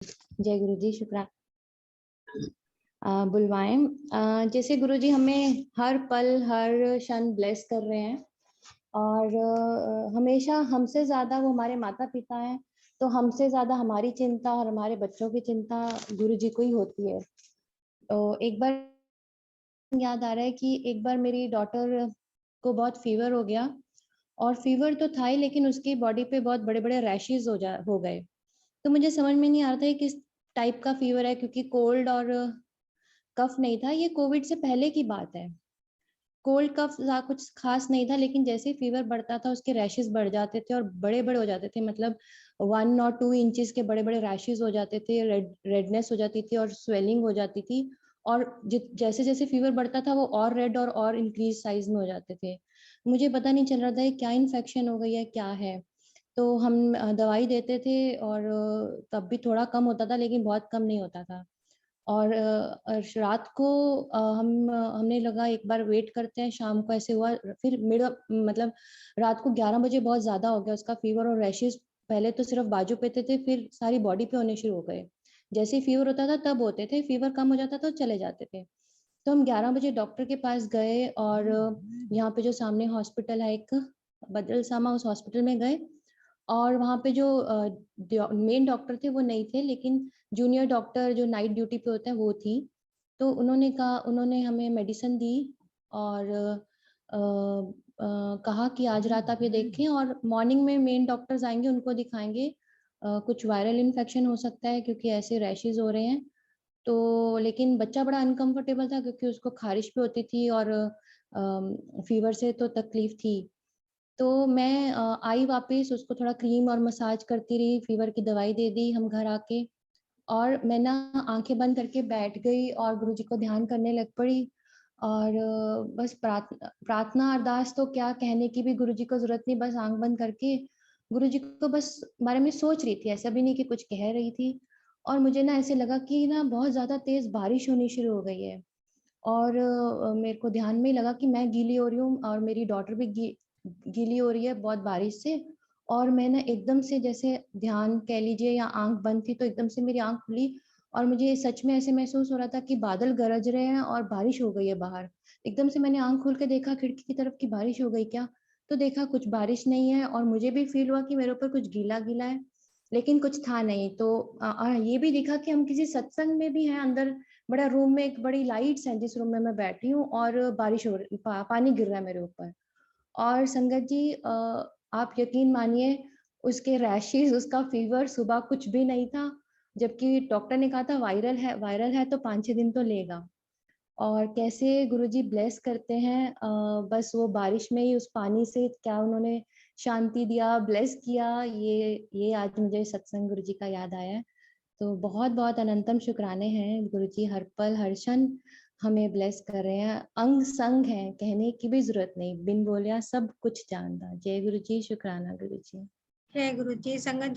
जय गुरु जी, शुक्राना बुलवाएं। जैसे गुरु जी हमें हर पल हर क्षण ब्लेस कर रहे हैं और हमेशा हमसे ज़्यादा वो हमारे माता पिता हैं, तो हमसे ज़्यादा हमारी चिंता और हमारे बच्चों की चिंता गुरु जी को ही होती है। तो एक बार याद आ रहा है कि एक बार मेरी डॉटर को बहुत फीवर हो गया और फीवर तो था ही, लेकिन उसकी बॉडी पे बहुत बड़े-बड़े रैशेज़ हो गए। तो मुझे समझ में नहीं आ रहा था ये किस टाइप का फीवर है, क्योंकि कोल्ड और कफ नहीं था, ये कोविड से पहले की बात है। कोल्ड कफ कुछ खास नहीं था, लेकिन जैसे ही फीवर बढ़ता था उसके रैशेज़ बढ़ जाते थे और बड़े-बड़े हो जाते थे, मतलब 1 और 2 इंचेस के बड़े-बड़े रैशेज़ हो जाते थे, रेडनेस हो जाती थी और स्वेलिंग हो जाती थी और जैसे-जैसे फीवर बढ़ता था वो और रेड और इंक्रीज़ साइज़ में हो जाते थे। मुझे पता नहीं चल रहा था ये क्या इन्फेक्शन हो गई है, क्या है? तो हम दवाई देते थे और तब भी थोड़ा कम होता था, लेकिन बहुत कम नहीं होता था। और रात को हमने लगा एक बार वेट करते हैं, शाम को ऐसे हुआ, फिर मतलब रात को 11 बजे बहुत ज़्यादा हो गया उसका फ़ीवर और रैशेज़। पहले तो सिर्फ़ बाजू पे थे, फिर सारी बॉडी पे होने शुरू हो गए। जैसे ही फ़ीवर होता था तब होते थे, फ़ीवर कम हो जाता था तो चले जाते थे। तो हम 11 बजे डॉक्टर के पास गए और यहाँ पे जो सामने हॉस्पिटल है एक, बदरसामा, उस हॉस्पिटल में गए और वहाँ पे जो मेन डॉक्टर थे वो नहीं थे, लेकिन जूनियर डॉक्टर जो नाइट ड्यूटी पे होते हैं वो थी। तो उन्होंने हमें मेडिसिन दी और कहा कि आज रात आप ये देखें और मॉर्निंग में मेन डॉक्टर्स आएँगे, उनको दिखाएँगे। कुछ वायरल इन्फेक्शन हो सकता है क्योंकि ऐसे रैशेज़ हो रहे हैं। तो लेकिन बच्चा बड़ा अनकम्फर्टेबल था क्योंकि उसको ख़ारिश भी होती थी और फ़ीवर से तो तकलीफ़ थी। तो मैं आई वापस, उसको थोड़ा क्रीम और मसाज करती रही, फ़ीवर की दवाई दे दी हम घर आके और मैं ना आँखें बंद करके बैठ गई और गुरुजी को ध्यान करने लग पड़ी और बस प्रार्थना अरदास तो क्या कहने की भी गुरुजी को ज़रूरत नहीं, बस आँख बंद करके गुरुजी को बस बारे में सोच रही थी, ऐसा भी नहीं कि कुछ कह रही थी। और मुझे ना ऐसे लगा कि ना बहुत ज़्यादा तेज़ बारिश होनी शुरू हो गई है और मेरे को ध्यान में ही लगा कि मैं गीली हो रही हूँ और मेरी डॉटर भी गीली हो रही है बहुत बारिश से। और मैं ना एकदम से, जैसे ध्यान कह लीजिए या आँख बंद थी, तो एकदम से मेरी आँख खुली और मुझे सच में ऐसे महसूस हो रहा था कि बादल गरज रहे हैं और बारिश हो गई है बाहर। एकदम से मैंने आँख खोल के देखा खिड़की की तरफ कि बारिश हो गई क्या? तो देखा कुछ बारिश नहीं है और मुझे भी फ़ील हुआ कि मेरे ऊपर कुछ गीला-गीला है, लेकिन कुछ था नहीं। तो ये भी दिखा कि हम किसी सत्संग में भी हैं, अंदर बड़ा रूम में एक बड़ी लाइट्स हैं जिस रूम में मैं बैठी हूँ और बारिश हो रही, पानी गिर रहा है मेरे ऊपर। और संगत जी, आप यकीन मानिए, उसके रैशेज़, उसका फ़ीवर सुबह कुछ भी नहीं था, जबकि डॉक्टर ने कहा था वायरल है तो 5-6 दिन तो लेगा। और कैसे गुरुजी ब्लेस करते हैं, बस वो बारिश में ही उस पानी से क्या उन्होंने शांति दिया, ब्लेस किया, ये आज मुझे सत्संग गुरुजी का याद आया है। तो बहुत-बहुत अनंतम शुक्राने हैं गुरुजी, हर पल हर क्षण हमें ब्लेस कर रहे हैं। अंग संग हैं, कहने की भी ज़रूरत नहीं, बिन बोलिया सब कुछ जानदा। जय गुरु जी, शुक्राना गुरु जी। जय गुरु जी। संगत